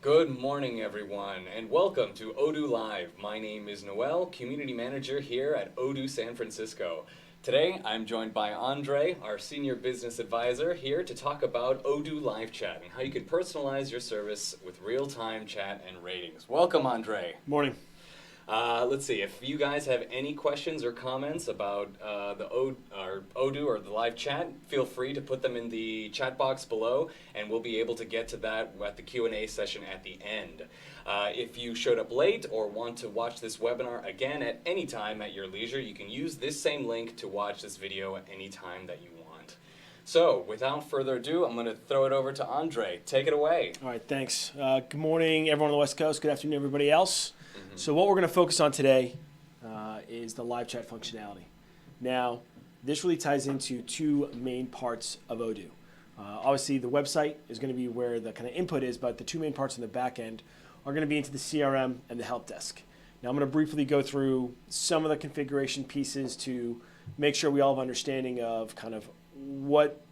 Good morning, everyone, and welcome to Odoo Live. My name is Noel, Community Manager here at Odoo San Francisco. Today, I'm joined by Andre, our Senior Business Advisor, here to talk about Odoo Live Chat and how you can personalize your service with real-time chat and ratings. Welcome, Andre. Morning. Let's see, if you guys have any questions or comments about Odoo or the live chat, feel free to put them in the chat box below, and we'll be able to get to that at the Q&A session at the end. If you showed up late or want to watch this webinar again at any time at your leisure, you can use this same link to watch this video at any time that you want. So, without further ado, I'm going to throw it over to Andre. Take it away. All right, thanks. Good morning, everyone on the West Coast. Good afternoon, everybody else. So what we're going to focus on today is the live chat functionality. Now, this really ties into two main parts of Odoo. Obviously, the website is going to be where the kind of input is, but the two main parts on the back end are going to be into the CRM and the help desk. Now, I'm going to briefly go through some of the configuration pieces to make sure we all have understanding of kind of what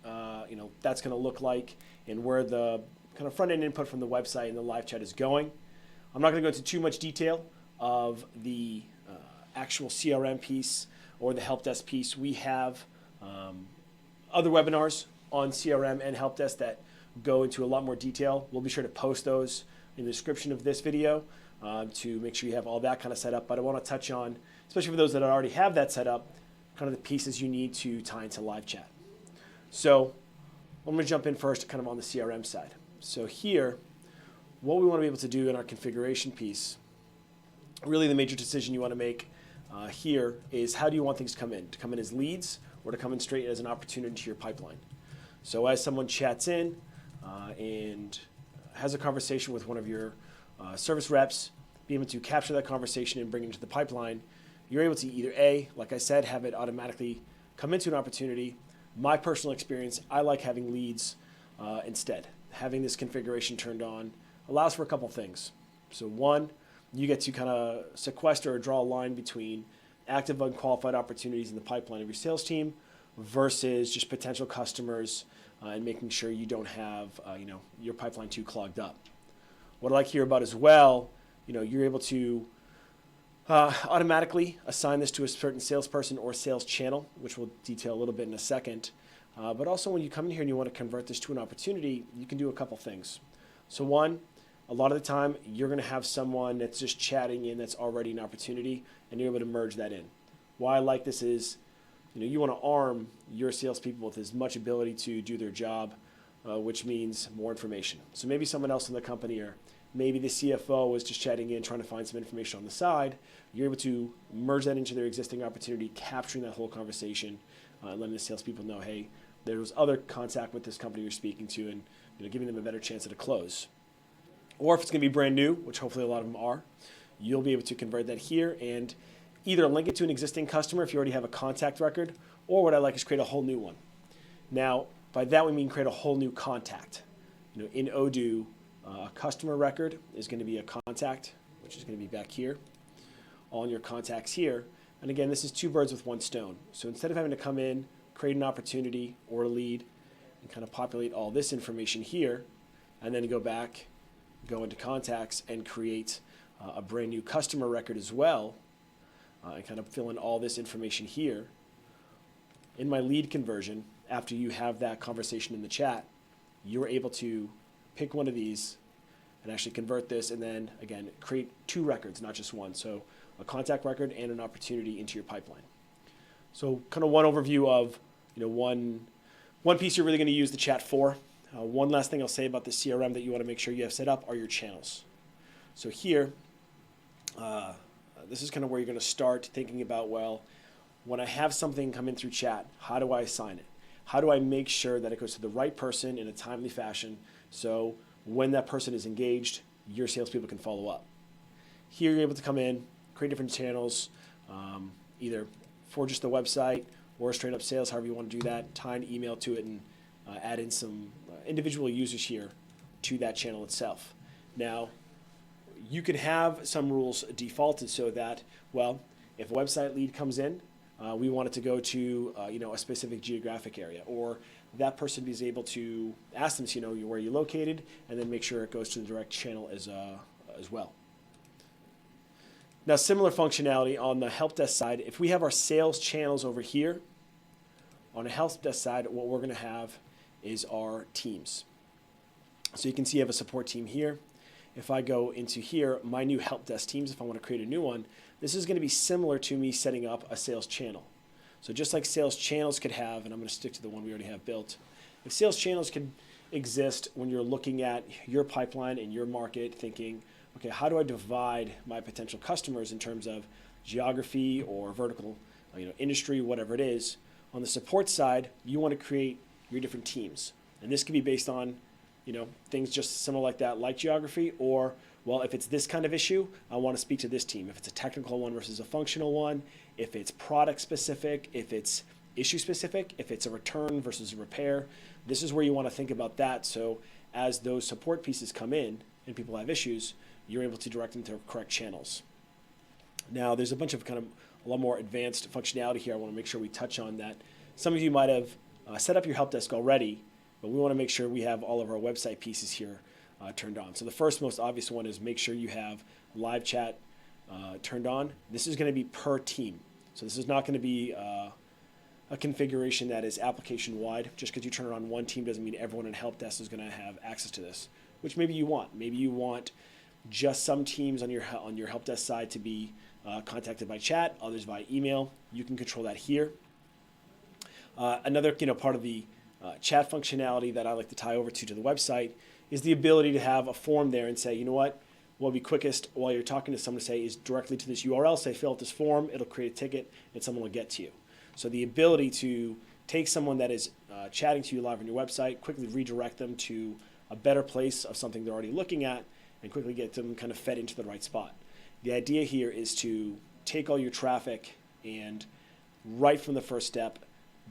that's going to look like and where the kind of front-end input from the website and the live chat is going. I'm not going to go into too much detail of the actual CRM piece or the help desk piece. We have other webinars on CRM and help desk that go into a lot more detail. We'll be sure to post those in the description of this video to make sure you have all that kind of set up. But I want to touch on, especially for those that already have that set up, kind of the pieces you need to tie into live chat. So I'm going to jump in first kind of on the CRM side. So here, what we want to be able to do in our configuration piece, really the major decision you want to make here is how do you want things to come in? To come in as leads or to come in straight as an opportunity to your pipeline? So as someone chats in and has a conversation with one of your service reps, be able to capture that conversation and bring it into the pipeline, you're able to either A, like I said, have it automatically come into an opportunity. My personal experience, I like having leads instead. Having this configuration turned on allows for a couple things. So one, you get to kind of sequester or draw a line between active unqualified opportunities in the pipeline of your sales team versus just potential customers and making sure you don't have your pipeline too clogged up. What I like here about as well, you're able to automatically assign this to a certain salesperson or sales channel, which we'll detail a little bit in a second. But also when you come in here and you want to convert this to an opportunity, you can do a couple things. So one, a lot of the time, you're going to have someone that's just chatting in that's already an opportunity, and you're able to merge that in. Why I like this is, you want to arm your salespeople with as much ability to do their job, which means more information. So maybe someone else in the company, or maybe the CFO was just chatting in, trying to find some information on the side. You're able to merge that into their existing opportunity, capturing that whole conversation, and letting the salespeople know, hey, there was other contact with this company you're speaking to, and giving them a better chance at a close. Or if it's going to be brand new, which hopefully a lot of them are, you'll be able to convert that here and either link it to an existing customer if you already have a contact record, or what I like is create a whole new one. Now, by that we mean create a whole new contact. In Odoo, a customer record is going to be a contact, which is going to be back here, all in your contacts here. And again, this is two birds with one stone. So instead of having to come in, create an opportunity or a lead, and kind of populate all this information here, and then go back, go into contacts and create a brand new customer record as well, and kind of fill in all this information here. In my lead conversion, after you have that conversation in the chat, you're able to pick one of these and actually convert this and then, again, create two records, not just one. So a contact record and an opportunity into your pipeline. So kind of one overview of one piece you're really going to use the chat for. One last thing I'll say about the CRM that you want to make sure you have set up are your channels. So here, this is kind of where you're going to start thinking about, well, when I have something come in through chat, how do I assign it? How do I make sure that it goes to the right person in a timely fashion so when that person is engaged, your salespeople can follow up? Here you're able to come in, create different channels, either for just the website or straight up sales, however you want to do that, tie an email to it and add in some individual users here to that channel itself. Now, you can have some rules defaulted so that, well, if a website lead comes in, we want it to go to a specific geographic area, or that person is able to ask them, where you're located, and then make sure it goes to the direct channel as well. Now, similar functionality on the help desk side. If we have our sales channels over here, on the help desk side, what we're going to have is our teams. So you can see I have a support team here. If I go into here, my new help desk teams, if I want to create a new one, this is going to be similar to me setting up a sales channel. So just like sales channels could have, and I'm going to stick to the one we already have built, if sales channels could exist when you're looking at your pipeline and your market, thinking, okay, how do I divide my potential customers in terms of geography or vertical, industry, whatever it is. On the support side, you want to create your different teams. And this could be based on, things just similar like that, like geography, or, well, if it's this kind of issue, I want to speak to this team. If it's a technical one versus a functional one, if it's product specific, if it's issue specific, if it's a return versus a repair, this is where you want to think about that. So as those support pieces come in and people have issues, you're able to direct them to correct channels. Now, there's a bunch of a lot more advanced functionality here I want to make sure we touch on that. Some of you might have set up your help desk already, but we want to make sure we have all of our website pieces here turned on. So the first most obvious one is make sure you have live chat turned on. This is going to be per team. So this is not going to be a configuration that is application wide. Just because you turn it on one team doesn't mean everyone in help desk is going to have access to this, which maybe you want. Maybe you want just some teams on your help desk side to be contacted by chat, others via email. You can control that here. Another part of the chat functionality that I like to tie over to the website is the ability to have a form there and say, what will be quickest while you're talking to someone to say is directly to this URL, say fill out this form, it'll create a ticket, and someone will get to you. So the ability to take someone that is chatting to you live on your website, quickly redirect them to a better place of something they're already looking at, and quickly get them kind of fed into the right spot. The idea here is to take all your traffic and right from the first step,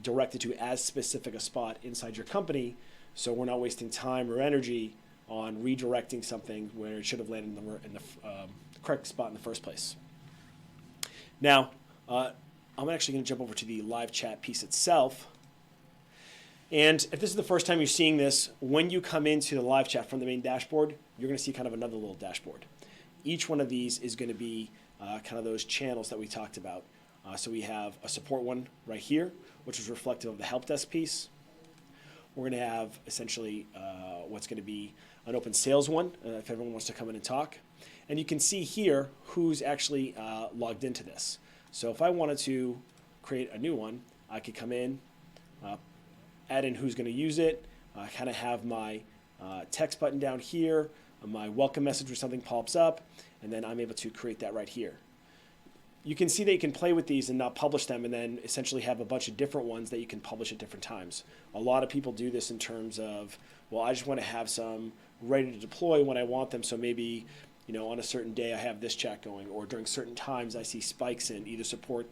direct it to as specific a spot inside your company, so we're not wasting time or energy on redirecting something where it should have landed in the correct spot in the first place. Now, I'm actually going to jump over to the live chat piece itself. And if this is the first time you're seeing this, when you come into the live chat from the main dashboard, you're going to see kind of another little dashboard. Each one of these is going to be kind of those channels that we talked about. So we have a support one right here, which is reflective of the help desk piece. We're going to have essentially what's going to be an open sales one, if everyone wants to come in and talk. And you can see here who's actually logged into this. So if I wanted to create a new one, I could come in, add in who's going to use it, kind of have my text button down here, my welcome message or something pops up, and then I'm able to create that right here. You can see that you can play with these and not publish them, and then essentially have a bunch of different ones that you can publish at different times. A lot of people do this in terms of, well, I just want to have some ready to deploy when I want them, so maybe on a certain day I have this chat going, or during certain times I see spikes in either support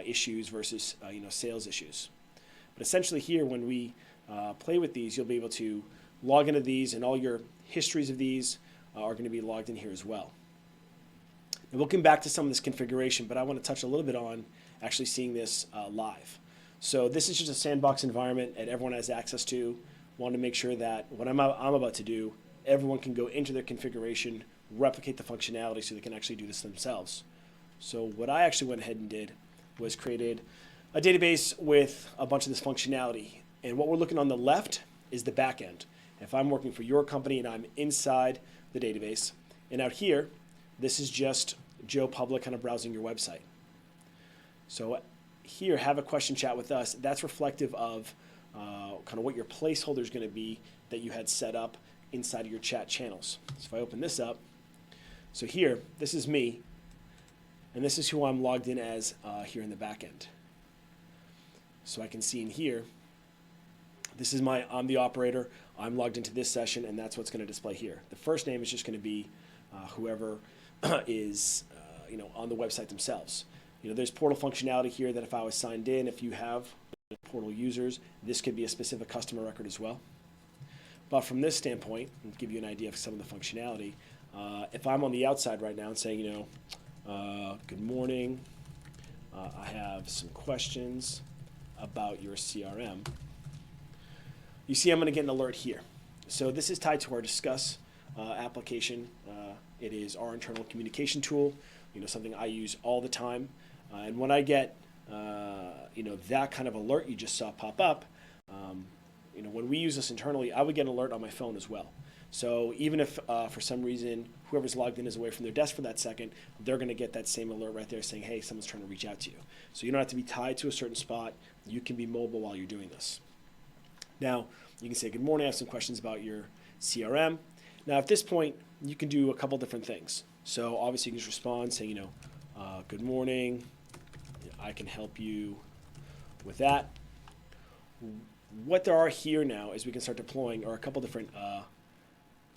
issues versus sales issues. But essentially here, when we play with these, you'll be able to log into these, and all your histories of these are going to be logged in here as well. And we'll come back to some of this configuration, but I want to touch a little bit on actually seeing this live. So this is just a sandbox environment that everyone has access to. Want to make sure that what I'm about to do, everyone can go into their configuration, replicate the functionality so they can actually do this themselves. So what I actually went ahead and did was created a database with a bunch of this functionality. And what we're looking on the left is the back end. If I'm working for your company and I'm inside the database, and out here, this is just Joe Public kind of browsing your website. So here, have a question chat with us. That's reflective of kind of what your placeholder is going to be that you had set up inside of your chat channels. So if I open this up, so here, this is me, and this is who I'm logged in as here in the back end. So I can see in here, this is I'm the operator, I'm logged into this session, and that's what's going to display here. The first name is just going to be whoever is on the website themselves. There's portal functionality here that if I was signed in, if you have portal users, this could be a specific customer record as well. But from this standpoint, and give you an idea of some of the functionality, if I'm on the outside right now and saying, good morning, I have some questions about your CRM. you see I'm going to get an alert here. So this is tied to our Discuss application. It is our internal communication tool, something I use all the time. And when I get, that kind of alert you just saw pop up, when we use this internally, I would get an alert on my phone as well. So even if for some reason whoever's logged in is away from their desk for that second, they're going to get that same alert right there saying, hey, someone's trying to reach out to you. So you don't have to be tied to a certain spot. You can be mobile while you're doing this. Now, you can say, good morning, I have some questions about your CRM. Now, at this point, you can do a couple different things. So obviously you can just respond saying, good morning, I can help you with that. What there are here now is we can start deploying are a couple different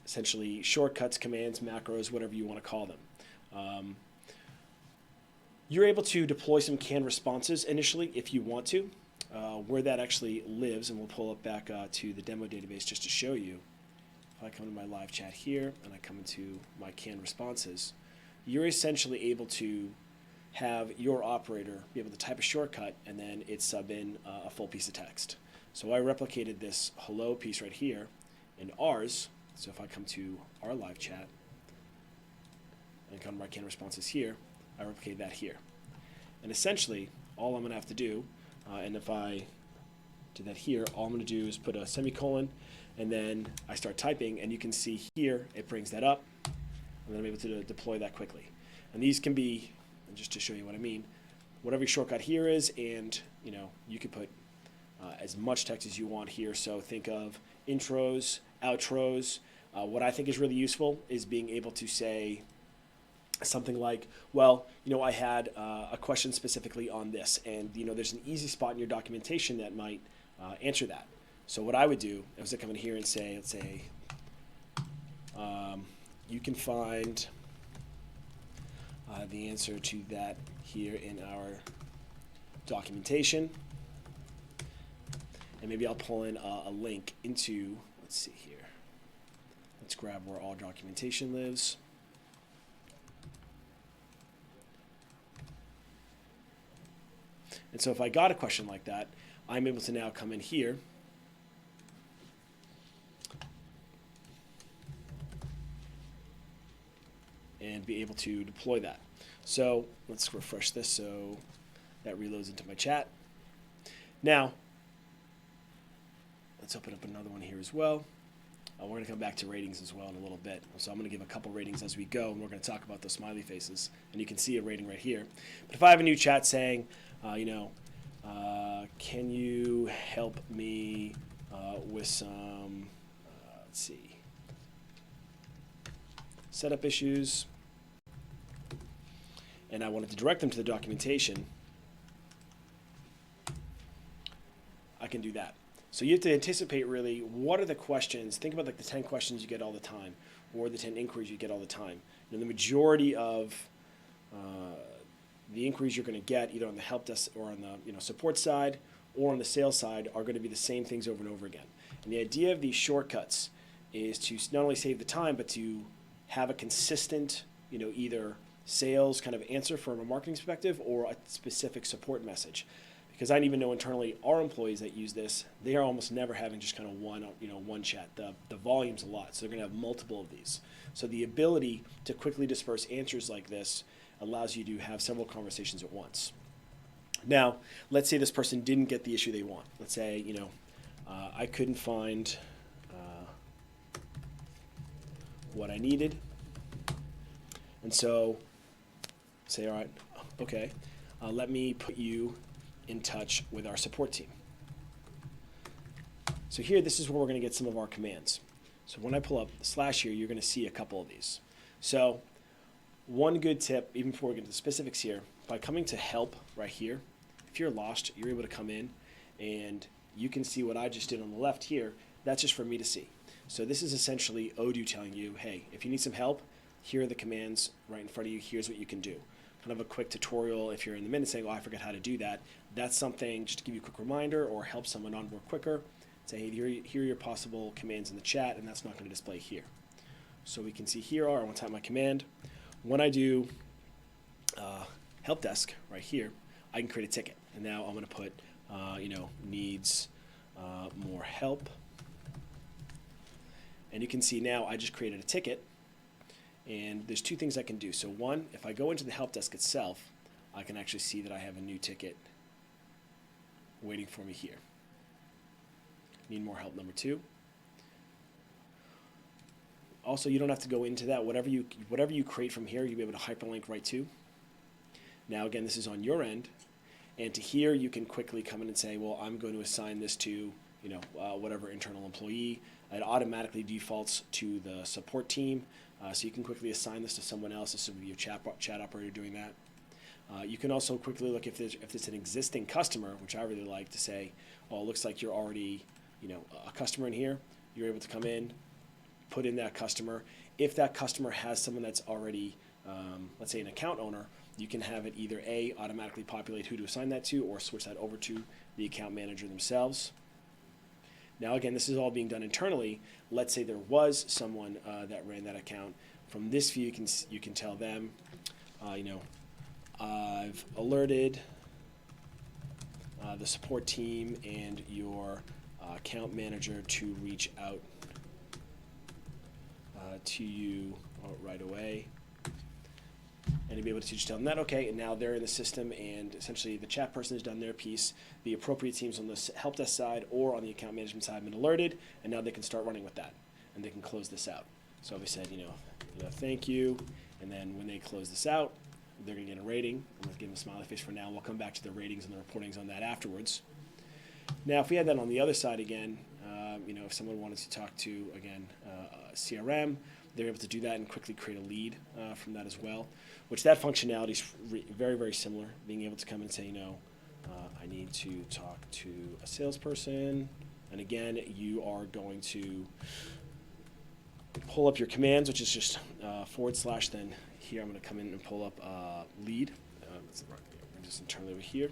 essentially shortcuts, commands, macros, whatever you want to call them. You're able to deploy some canned responses initially if you want to. Where that actually lives, and we'll pull it back to the demo database just to show you. If I come to my live chat here and I come into my canned responses, you're essentially able to have your operator be able to type a shortcut and then it sub in a full piece of text. So I replicated this hello piece right here in ours. So if I come to our live chat and come to my canned responses here, I replicate that here. And essentially, all I'm going to have to do, and if I do that here, all I'm going to do is put a semicolon, and then I start typing, and you can see here it brings that up, and then I'm able to deploy that quickly. And these can be, and just to show you what I mean, whatever your shortcut here is, and you can put as much text as you want here. So think of intros, outros. What I think is really useful is being able to say something like, well, I had a question specifically on this, and there's an easy spot in your documentation that might answer that. So what I would do is I come in here and say, let's say, you can find the answer to that here in our documentation, and maybe I'll pull in a link into, let's see here, let's grab where all documentation lives. And so if I got a question like that, I'm able to now come in here and be able to deploy that. So let's refresh this so that reloads into my chat. Now, let's open up another one here as well. We're going to come back to ratings as well in a little bit. So I'm going to give a couple ratings as we go, and we're going to talk about those smiley faces. And you can see a rating right here. But if I have a new chat saying, can you help me with some, let's see, setup issues, and I wanted to direct them to the documentation, I can do that. So you have to anticipate really what are the questions. Think about like the 10 questions you get all the time, or the 10 inquiries you get all the time. The majority of the inquiries you're going to get either on the help desk or on the support side or on the sales side are going to be the same things over and over again. And the idea of these shortcuts is to not only save the time, but to have a consistent, either sales kind of answer from a marketing perspective or a specific support message. Because I even know internally our employees that use this, they are almost never having just kind of one chat. The volume's a lot, so they're going to have multiple of these. So the ability to quickly disperse answers like this allows you to have several conversations at once. Now, let's say this person didn't get the issue they want. Let's say, I couldn't find what I needed. And so, say, all right, okay, let me put you in touch with our support team. So here, this is where we're going to get some of our commands. So when I pull up the slash here, you're going to see a couple of these. So one good tip, even before we get into the specifics here, by coming to help right here, if you're lost, you're able to come in and you can see what I just did on the left here. That's just for me to see. So this is essentially Odoo telling you, hey, if you need some help, here are the commands right in front of you. Here's what you can do. Kind of a quick tutorial if you're in the minute saying, oh, I forgot how to do that. That's something just to give you a quick reminder or help someone onboard quicker. Say, hey, here are your possible commands in the chat, and that's not going to display here. So we can see here, I want to type my command. When I do help desk right here, I can create a ticket. And now I'm going to put, needs more help. And you can see now I just created a ticket, and there's two things I can do. So one, if I go into the help desk itself, I can actually see that I have a new ticket waiting for me here. Need more help, number two. Also, you don't have to go into that. Whatever you create from here, you'll be able to hyperlink right to. Now again, this is on your end. And to here, you can quickly come in and say, well, I'm going to assign this to whatever internal employee. It automatically defaults to the support team. So you can quickly assign this to someone else. This would be your chat operator doing that. You can also quickly look if it's an existing customer, which I really like, to say, oh, it looks like you're already a customer in here. You're able to come in, put in that customer. If that customer has someone that's already, let's say, an account owner, you can have it either A, automatically populate who to assign that to, or switch that over to the account manager themselves. Now again, this is all being done internally. Let's say there was someone that ran that account. From this view, you can tell them, I've alerted the support team and your account manager to reach out to you right away. And to be able to just tell them that, okay, and now they're in the system, and essentially the chat person has done their piece. The appropriate teams on the help desk side or on the account management side have been alerted, and now they can start running with that, and they can close this out. So we said, thank you, and then when they close this out, they're going to get a rating. I'm going to give them a smiley face for now. We'll come back to the ratings and the reportings on that afterwards. Now, if we had that on the other side again, if someone wanted to talk to, again, CRM, they're able to do that and quickly create a lead from that as well, which that functionality is very, very similar, being able to come and say, I need to talk to a salesperson. And again, you are going to pull up your commands, which is just / then here I'm going to come in and pull up lead. Just internally over here.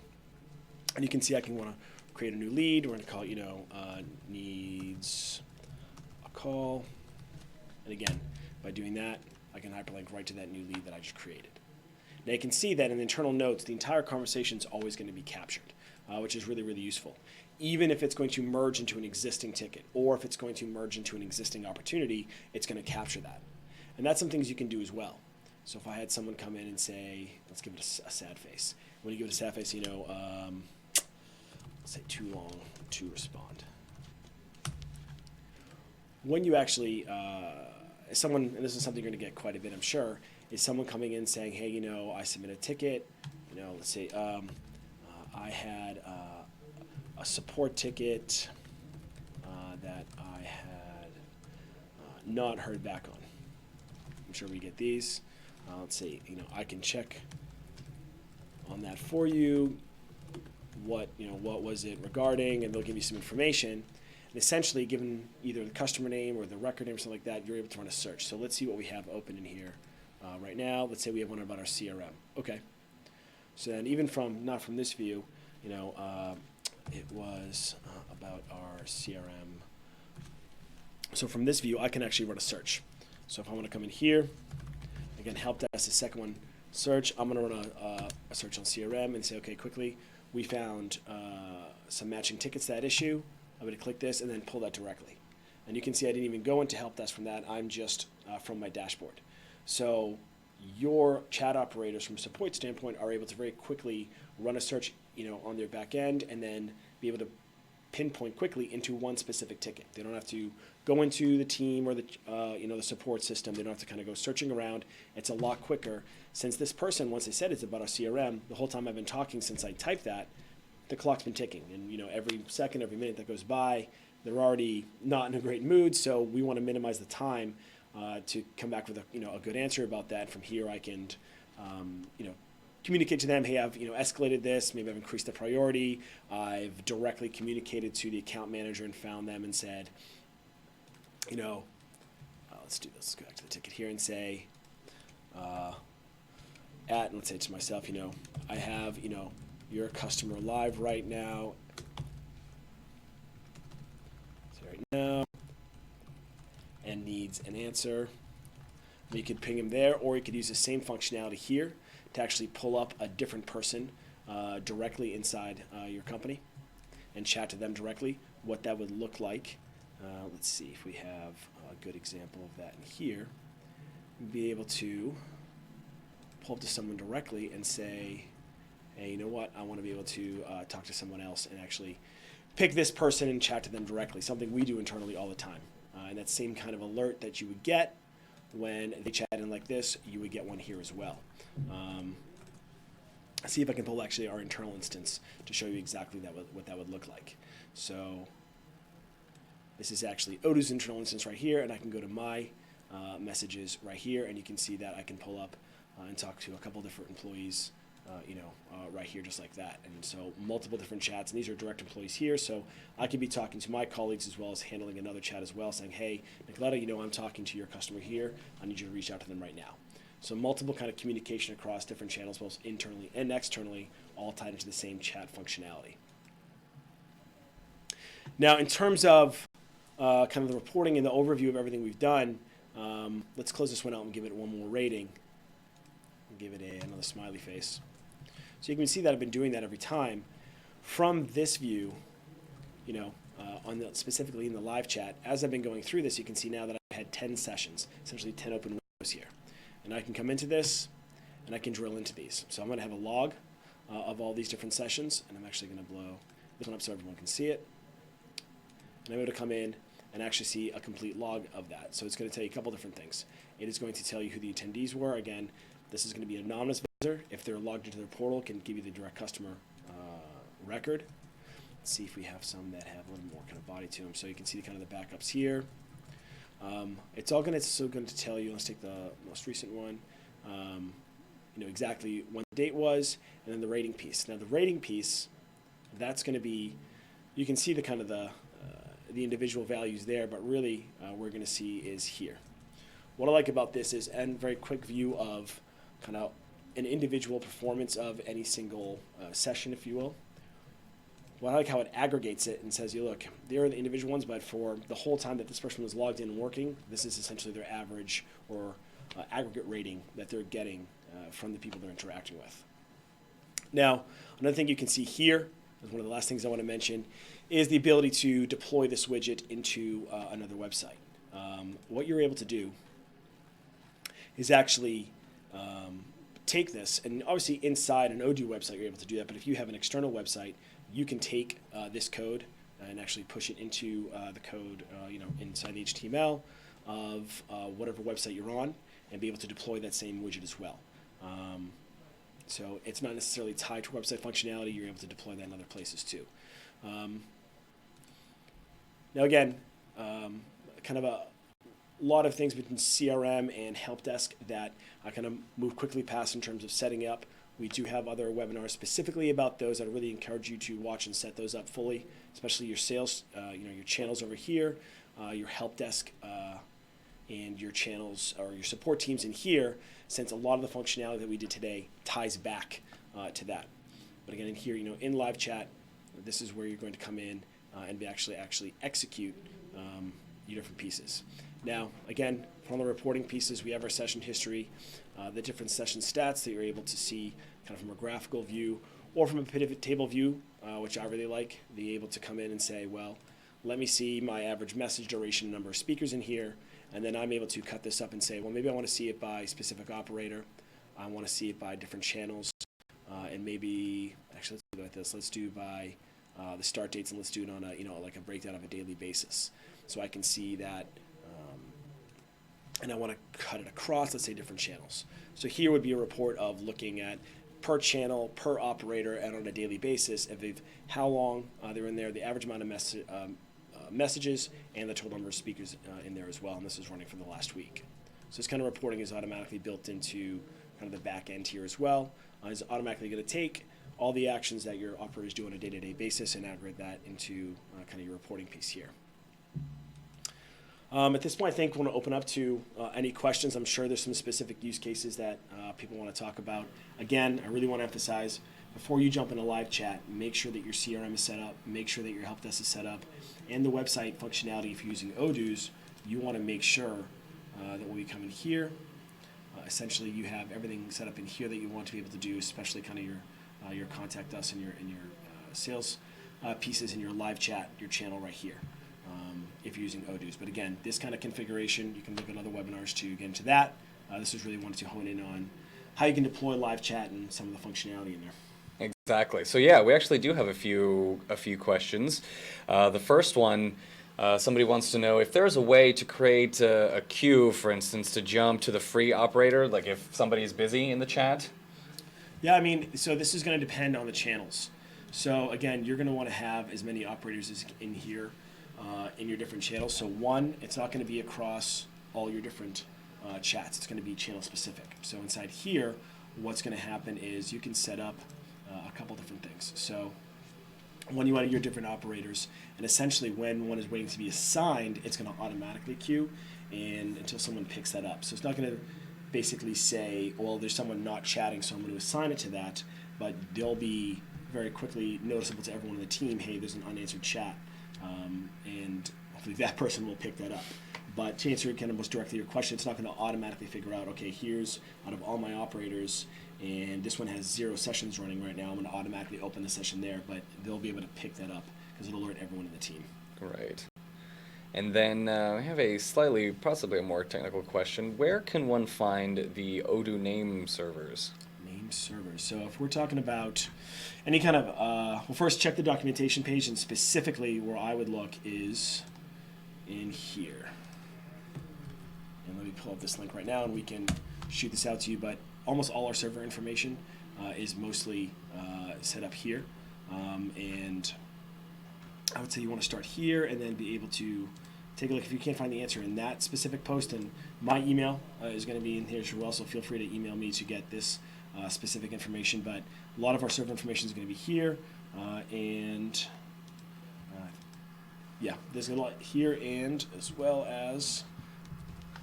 And you can see I can want to create a new lead. We're going to call it, needs a call. And again, by doing that, I can hyperlink right to that new lead that I just created. Now you can see that in the internal notes, the entire conversation is always going to be captured, which is really, really useful. Even if it's going to merge into an existing ticket, or if it's going to merge into an existing opportunity, it's going to capture that. And that's some things you can do as well. So if I had someone come in and say, let's give it a sad face. When you give it a sad face, let's say too long to respond. When you actually, someone, and this is something you're going to get quite a bit, I'm sure, is someone coming in saying, hey, I submit a ticket, let's say I had a support ticket that I had not heard back on. I'm sure we get these. Let's say, I can check on that for you. What was it regarding? And they'll give you some information. And essentially, given either the customer name or the record name or something like that, you're able to run a search. So let's see what we have open in here right now. Let's say we have one about our CRM. Okay. So then even not from this view, it was about our CRM. So from this view, I can actually run a search. So if I want to come in here, again, help desk, the second one, search. I'm going to run a search on CRM and say, okay, quickly, we found some matching tickets to that issue. I'm going to click this and then pull that directly. And you can see I didn't even go into help desk from that. I'm just from my dashboard. So your chat operators from a support standpoint are able to very quickly run a search, on their back end, and then be able to pinpoint quickly into one specific ticket. They don't have to go into the team or the the support system. They don't have to kind of go searching around. It's a lot quicker. Since this person, once they said it's about our CRM, the whole time I've been talking since I typed that, the clock's been ticking. And every second, every minute that goes by, they're already not in a great mood. So we want to minimize the time to come back with a good answer about that. From here, I can communicate to them, hey, I've escalated this, maybe I've increased the priority. I've directly communicated to the account manager and found them and said, let's do this. Let's go back to the ticket here and say, and let's say to myself, I have, your customer live right now. So right now, and needs an answer. And you could ping him there, or you could use the same functionality here to actually pull up a different person directly inside your company and chat to them directly, what that would look like. Let's see if we have a good example of that in here. Be able to pull up to someone directly and say, hey, you know what, I want to be able to talk to someone else and actually pick this person and chat to them directly, something we do internally all the time. And that same kind of alert that you would get when they chat in like this, you would get one here as well. See if I can pull actually our internal instance to show you exactly what that would look like. So this is actually Odoo's internal instance right here, and I can go to my messages right here, and you can see that I can pull up and talk to a couple different employees right here just like that. And so multiple different chats, and these are direct employees here, so I can be talking to my colleagues as well as handling another chat as well, saying, hey, Nicoletta, I'm talking to your customer here. I need you to reach out to them right now. So multiple kind of communication across different channels, both internally and externally, all tied into the same chat functionality. Now, in terms of kind of the reporting and the overview of everything we've done, let's close this one out and give it one more rating. Give it another smiley face. So you can see that I've been doing that every time. From this view, specifically in the live chat, as I've been going through this, you can see now that I've had 10 sessions, essentially 10 open windows here. And I can come into this, and I can drill into these. So I'm going to have a log of all these different sessions, and I'm actually going to blow this one up so everyone can see it. And I'm able to come in and actually see a complete log of that. So it's going to tell you a couple different things. It is going to tell you who the attendees were. Again, this is going to be an anonymous visitor. If they're logged into their portal, it can give you the direct customer record. Let's see if we have some that have a little more kind of body to them. So you can see kind of the backups here. It's all going to tell you. Let's take the most recent one. Exactly when the date was, and then the rating piece. Now the rating piece, that's going to be, you can see the kind of the individual values there, but really we're going to see is here. What I like about this is a very quick view of kind of an individual performance of any single session, if you will. Well, I like how it aggregates it and says, look, there are the individual ones, but for the whole time that this person was logged in and working, this is essentially their average or aggregate rating that they're getting from the people they're interacting with. Now, another thing you can see here, is one of the last things I want to mention, is the ability to deploy this widget into another website. What you're able to do is actually take this, and obviously inside an Odoo website you're able to do that, but if you have an external website, you can take this code and actually push it into the code inside the HTML of whatever website you're on and be able to deploy that same widget as well. So it's not necessarily tied to website functionality. You're able to deploy that in other places too. Now again, kind of a lot of things between CRM and help desk that I kind of move quickly past in terms of setting up. We do have other webinars specifically about those. I'd really encourage you to watch and set those up fully, especially your sales, your channels over here, your help desk, and your channels or your support teams in here, since a lot of the functionality that we did today ties back to that. But again, in here, in live chat, this is where you're going to come in and be actually execute your different pieces. Now, again, from the reporting pieces, we have our session history, the different session stats that you're able to see kind of from a graphical view or from a pivot table view, which I really like, be able to come in and say, well, let me see my average message duration, number of speakers in here, and then I'm able to cut this up and say, well, maybe I want to see it by specific operator. I want to see it by different channels, and maybe, actually, let's do it like this. Let's do by the start dates, and let's do it on a, like a breakdown of a daily basis. So I can see that, and I want to cut it across, let's say, different channels. So here would be a report of looking at per channel, per operator, and on a daily basis, how long they're in there, the average amount of messages, and the total number of speakers in there as well. And this is running for the last week. So this kind of reporting is automatically built into kind of the back end here as well. It's automatically going to take all the actions that your operators do on a day-to-day basis and aggregate that into kind of your reporting piece here. At this point, I think we want to open up to any questions. I'm sure there's some specific use cases that people want to talk about. Again, I really want to emphasize, before you jump into live chat, make sure that your CRM is set up, make sure that your help desk is set up, and the website functionality, if you're using Odoo's, you want to make sure that when we come in here, essentially you have everything set up in here that you want to be able to do, especially kind of your contact us and your sales pieces in your live chat, your channel right here. If if you're using Odoo's. But again, this kind of configuration, you can look at other webinars to get into that. This is really wanted to hone in on how you can deploy live chat and some of the functionality in there. Exactly. So yeah, we actually do have a few questions. The first one, somebody wants to know if there's a way to create a queue, for instance, to jump to the free operator, like if somebody's busy in the chat. Yeah, I mean, so this is going to depend on the channels. So again, you're going to want to have as many operators as in here in your different channels. So one, it's not going to be across all your different chats. It's going to be channel specific. So inside here, what's going to happen is you can set up a couple different things. So one, you want your different operators, and essentially when one is waiting to be assigned, it's going to automatically queue and until someone picks that up. So it's not going to basically say, well, there's someone not chatting, so I'm going to assign it to that, but they'll be very quickly noticeable to everyone on the team, hey, there's an unanswered chat, and hopefully that person will pick that up. But to answer kind of most directly your question, it's not going to automatically figure out, okay, here's out of all my operators, and this one has 0 sessions running right now, I'm going to automatically open the session there, but they'll be able to pick that up because it'll alert everyone in the team. Right. And then we have a slightly, possibly a more technical question. Where can one find the Odoo name servers? Name servers. So if we're talking about any kind of, well, first check the documentation page, and specifically where I would look is in here. And let me pull up this link right now, and we can shoot this out to you. But almost all our server information is mostly set up here. And I would say you want to start here and then be able to take a look. If you can't find the answer in that specific post, and my email is going to be in here as well, so feel free to email me to get this specific information. But a lot of our server information is going to be here, and yeah, there's a lot here, and as well as,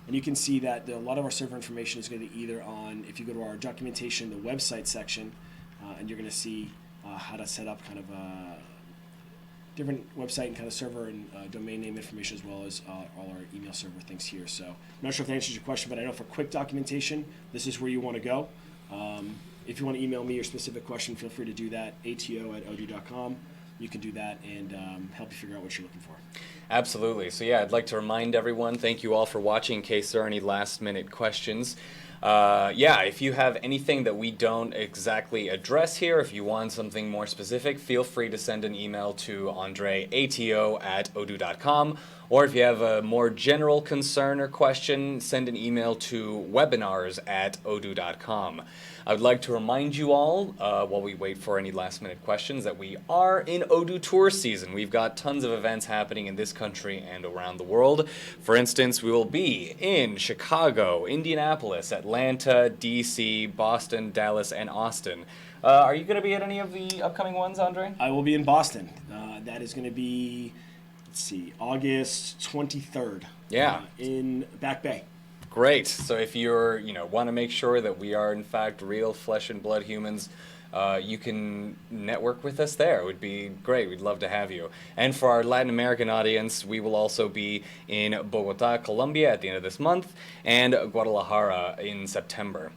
and you can see that a lot of our server information is going to be either on, if you go to our documentation, the website section, and you're going to see how to set up kind of a different website and kind of server and domain name information, as well as all our email server things here. So I'm not sure if that answers your question, but I know for quick documentation, this is where you want to go. If you want to email me your specific question, feel free to do that, ato@odoo.com. You can do that and help you figure out what you're looking for. Absolutely. So yeah, I'd like to remind everyone, thank you all for watching in case there are any last minute questions. Yeah, if you have anything that we don't exactly address here, if you want something more specific, feel free to send an email to Andre, ato@odoo.com. Or if you have a more general concern or question, send an email to webinars@odoo.com. I would like to remind you all, while we wait for any last minute questions, that we are in Odoo tour season. We've got tons of events happening in this country and around the world. For instance, we will be in Chicago, Indianapolis, Atlanta, DC, Boston, Dallas, and Austin. Are you going to be at any of the upcoming ones, Andre? I will be in Boston. That is going to be, let's see, August 23rd. Yeah. In Back Bay. Great. So if you're, want to make sure that we are in fact real flesh and blood humans, you can network with us there. It would be great. We'd love to have you. And for our Latin American audience, we will also be in Bogota, Colombia at the end of this month, and Guadalajara in September.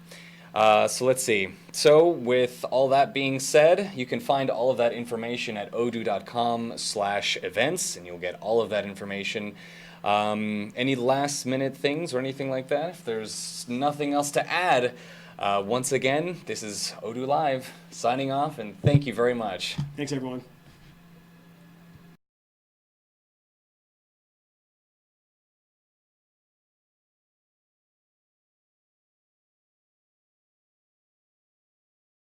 So let's see. So with all that being said, you can find all of that information at odoo.com/events, and you'll get all of that information. Any last minute things or anything like that? If there's nothing else to add, once again, this is Odoo Live signing off, and thank you very much. Thanks, everyone.